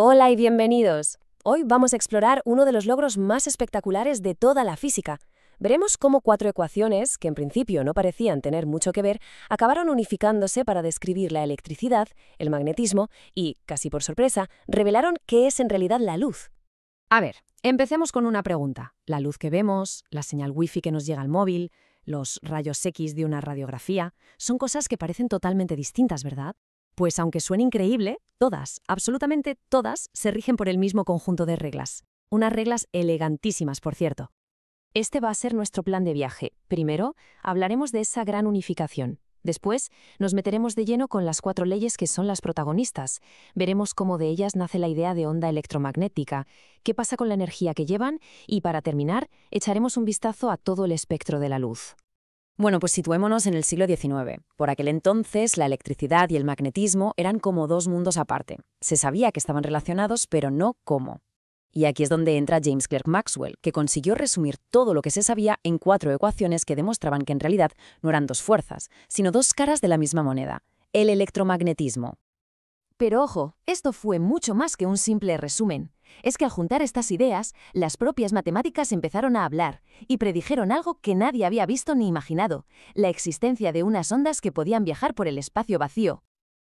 Hola y bienvenidos. Hoy vamos a explorar uno de los logros más espectaculares de toda la física. Veremos cómo cuatro ecuaciones, que en principio no parecían tener mucho que ver, acabaron unificándose para describir la electricidad, el magnetismo y, casi por sorpresa, revelaron qué es en realidad la luz. A ver, empecemos con una pregunta. La luz que vemos, la señal wifi que nos llega al móvil, los rayos X de una radiografía, son cosas que parecen totalmente distintas, ¿verdad? Pues aunque suene increíble, todas, absolutamente todas, se rigen por el mismo conjunto de reglas. Unas reglas elegantísimas, por cierto. Este va a ser nuestro plan de viaje. Primero, hablaremos de esa gran unificación. Después, nos meteremos de lleno con las cuatro leyes que son las protagonistas. Veremos cómo de ellas nace la idea de onda electromagnética, qué pasa con la energía que llevan y, para terminar, echaremos un vistazo a todo el espectro de la luz. Bueno, pues situémonos en el siglo XIX. Por aquel entonces, la electricidad y el magnetismo eran como dos mundos aparte. Se sabía que estaban relacionados, pero no cómo. Y aquí es donde entra James Clerk Maxwell, que consiguió resumir todo lo que se sabía en cuatro ecuaciones que demostraban que en realidad no eran dos fuerzas, sino dos caras de la misma moneda: el electromagnetismo. Pero ojo, esto fue mucho más que un simple resumen. Es que al juntar estas ideas, las propias matemáticas empezaron a hablar y predijeron algo que nadie había visto ni imaginado: la existencia de unas ondas que podían viajar por el espacio vacío.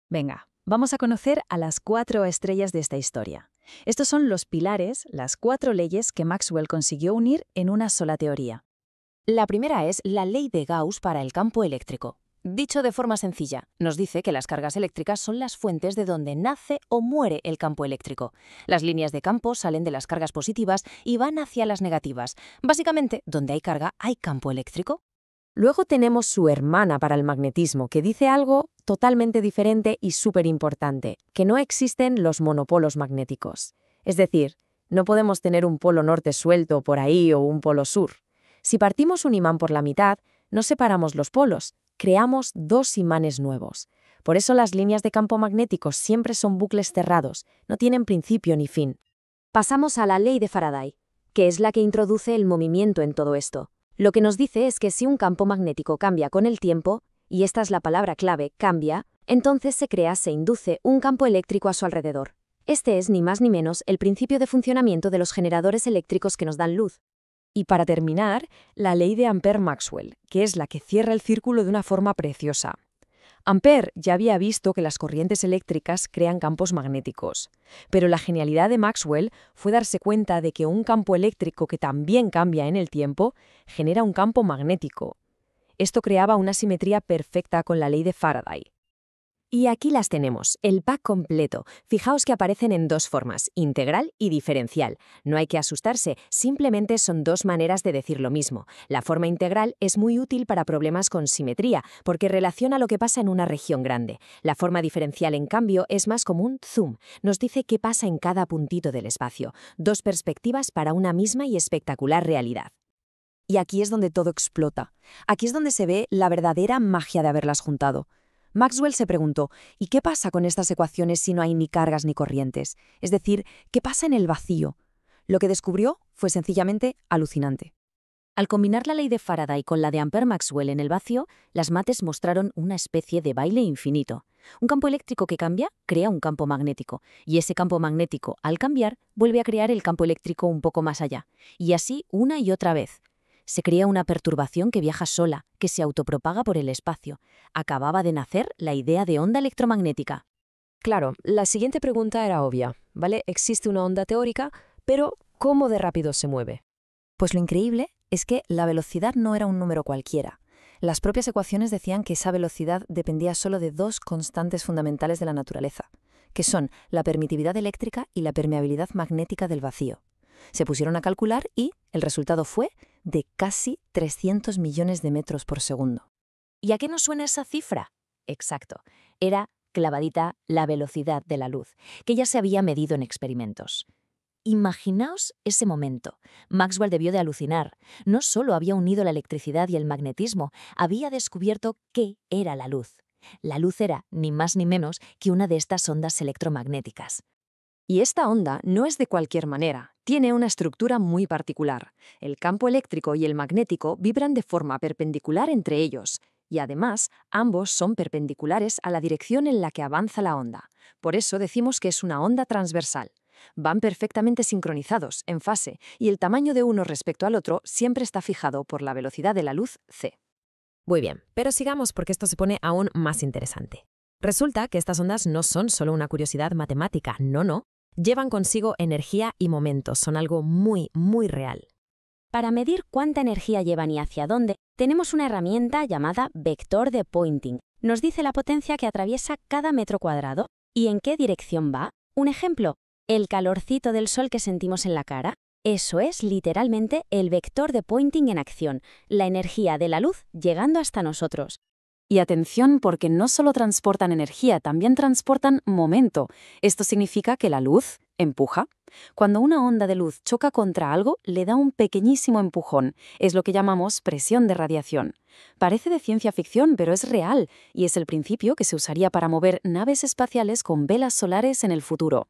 Venga, vamos a conocer a las cuatro estrellas de esta historia. Estos son los pilares, las cuatro leyes que Maxwell consiguió unir en una sola teoría. La primera es la ley de Gauss para el campo eléctrico. Dicho de forma sencilla, nos dice que las cargas eléctricas son las fuentes de donde nace o muere el campo eléctrico. Las líneas de campo salen de las cargas positivas y van hacia las negativas. Básicamente, donde hay carga, hay campo eléctrico. Luego tenemos su hermana para el magnetismo, que dice algo totalmente diferente y súper importante: que no existen los monopolos magnéticos. Es decir, no podemos tener un polo norte suelto por ahí o un polo sur. Si partimos un imán por la mitad, no separamos los polos, creamos dos imanes nuevos. Por eso las líneas de campo magnético siempre son bucles cerrados, no tienen principio ni fin. Pasamos a la ley de Faraday, que es la que introduce el movimiento en todo esto. Lo que nos dice es que si un campo magnético cambia con el tiempo, y esta es la palabra clave, cambia, entonces se induce un campo eléctrico a su alrededor. Este es ni más ni menos el principio de funcionamiento de los generadores eléctricos que nos dan luz. Y para terminar, la ley de Ampère-Maxwell, que es la que cierra el círculo de una forma preciosa. Ampère ya había visto que las corrientes eléctricas crean campos magnéticos, pero la genialidad de Maxwell fue darse cuenta de que un campo eléctrico que también cambia en el tiempo genera un campo magnético. Esto creaba una simetría perfecta con la ley de Faraday. Y aquí las tenemos, el pack completo. Fijaos que aparecen en dos formas, integral y diferencial. No hay que asustarse, simplemente son dos maneras de decir lo mismo. La forma integral es muy útil para problemas con simetría, porque relaciona lo que pasa en una región grande. La forma diferencial, en cambio, es más como un zoom. Nos dice qué pasa en cada puntito del espacio. Dos perspectivas para una misma y espectacular realidad. Y aquí es donde todo explota. Aquí es donde se ve la verdadera magia de haberlas juntado. Maxwell se preguntó: ¿y qué pasa con estas ecuaciones si no hay ni cargas ni corrientes? Es decir, ¿qué pasa en el vacío? Lo que descubrió fue sencillamente alucinante. Al combinar la ley de Faraday con la de Ampère-Maxwell en el vacío, las mates mostraron una especie de baile infinito. Un campo eléctrico que cambia crea un campo magnético, y ese campo magnético, al cambiar, vuelve a crear el campo eléctrico un poco más allá. Y así una y otra vez. Se crea una perturbación que viaja sola, que se autopropaga por el espacio. Acababa de nacer la idea de onda electromagnética. Claro, la siguiente pregunta era obvia, ¿vale? Existe una onda teórica, pero ¿cómo de rápido se mueve? Pues lo increíble es que la velocidad no era un número cualquiera. Las propias ecuaciones decían que esa velocidad dependía solo de dos constantes fundamentales de la naturaleza, que son la permitividad eléctrica y la permeabilidad magnética del vacío. Se pusieron a calcular y el resultado fue de casi 300 millones de metros por segundo. ¿Y a qué nos suena esa cifra? Exacto, era clavadita la velocidad de la luz, que ya se había medido en experimentos. Imaginaos ese momento. Maxwell debió de alucinar. No solo había unido la electricidad y el magnetismo, había descubierto qué era la luz. La luz era, ni más ni menos, que una de estas ondas electromagnéticas. Y esta onda no es de cualquier manera, tiene una estructura muy particular. El campo eléctrico y el magnético vibran de forma perpendicular entre ellos. Y además, ambos son perpendiculares a la dirección en la que avanza la onda. Por eso decimos que es una onda transversal. Van perfectamente sincronizados, en fase, y el tamaño de uno respecto al otro siempre está fijado por la velocidad de la luz c. Muy bien, pero sigamos porque esto se pone aún más interesante. Resulta que estas ondas no son solo una curiosidad matemática, no. Llevan consigo energía y momentos, son algo muy, muy real. Para medir cuánta energía llevan y hacia dónde, tenemos una herramienta llamada vector de Poynting. Nos dice la potencia que atraviesa cada metro cuadrado y en qué dirección va. Un ejemplo, el calorcito del sol que sentimos en la cara. Eso es literalmente el vector de Poynting en acción, la energía de la luz llegando hasta nosotros. Y atención porque no solo transportan energía, también transportan momento. Esto significa que la luz empuja. Cuando una onda de luz choca contra algo, le da un pequeñísimo empujón. Es lo que llamamos presión de radiación. Parece de ciencia ficción, pero es real, y es el principio que se usaría para mover naves espaciales con velas solares en el futuro.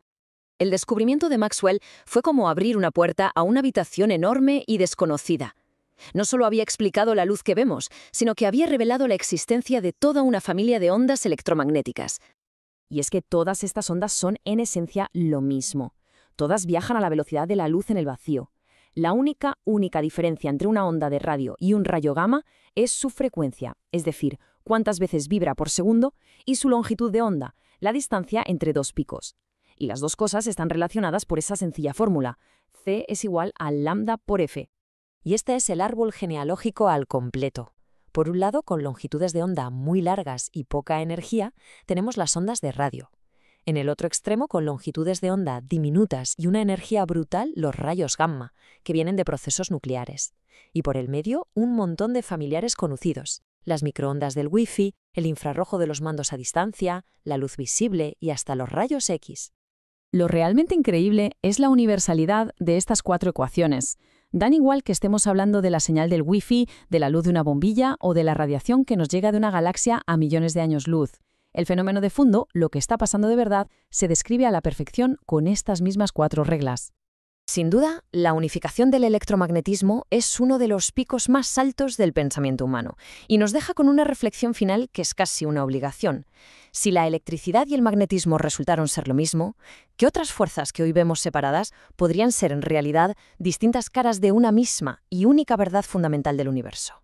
El descubrimiento de Maxwell fue como abrir una puerta a una habitación enorme y desconocida. No solo había explicado la luz que vemos, sino que había revelado la existencia de toda una familia de ondas electromagnéticas. Y es que todas estas ondas son en esencia lo mismo. Todas viajan a la velocidad de la luz en el vacío. La única diferencia entre una onda de radio y un rayo gamma es su frecuencia, es decir, cuántas veces vibra por segundo, y su longitud de onda, la distancia entre dos picos. Y las dos cosas están relacionadas por esa sencilla fórmula. C es igual a lambda por F. Y este es el árbol genealógico al completo. Por un lado, con longitudes de onda muy largas y poca energía, tenemos las ondas de radio. En el otro extremo, con longitudes de onda diminutas y una energía brutal, los rayos gamma, que vienen de procesos nucleares. Y por el medio, un montón de familiares conocidos. Las microondas del Wi-Fi, el infrarrojo de los mandos a distancia, la luz visible y hasta los rayos X. Lo realmente increíble es la universalidad de estas cuatro ecuaciones. Dan igual que estemos hablando de la señal del Wi-Fi, de la luz de una bombilla o de la radiación que nos llega de una galaxia a millones de años luz. El fenómeno de fondo, lo que está pasando de verdad, se describe a la perfección con estas mismas cuatro reglas. Sin duda, la unificación del electromagnetismo es uno de los picos más altos del pensamiento humano y nos deja con una reflexión final que es casi una obligación. Si la electricidad y el magnetismo resultaron ser lo mismo, ¿qué otras fuerzas que hoy vemos separadas podrían ser en realidad distintas caras de una misma y única verdad fundamental del universo?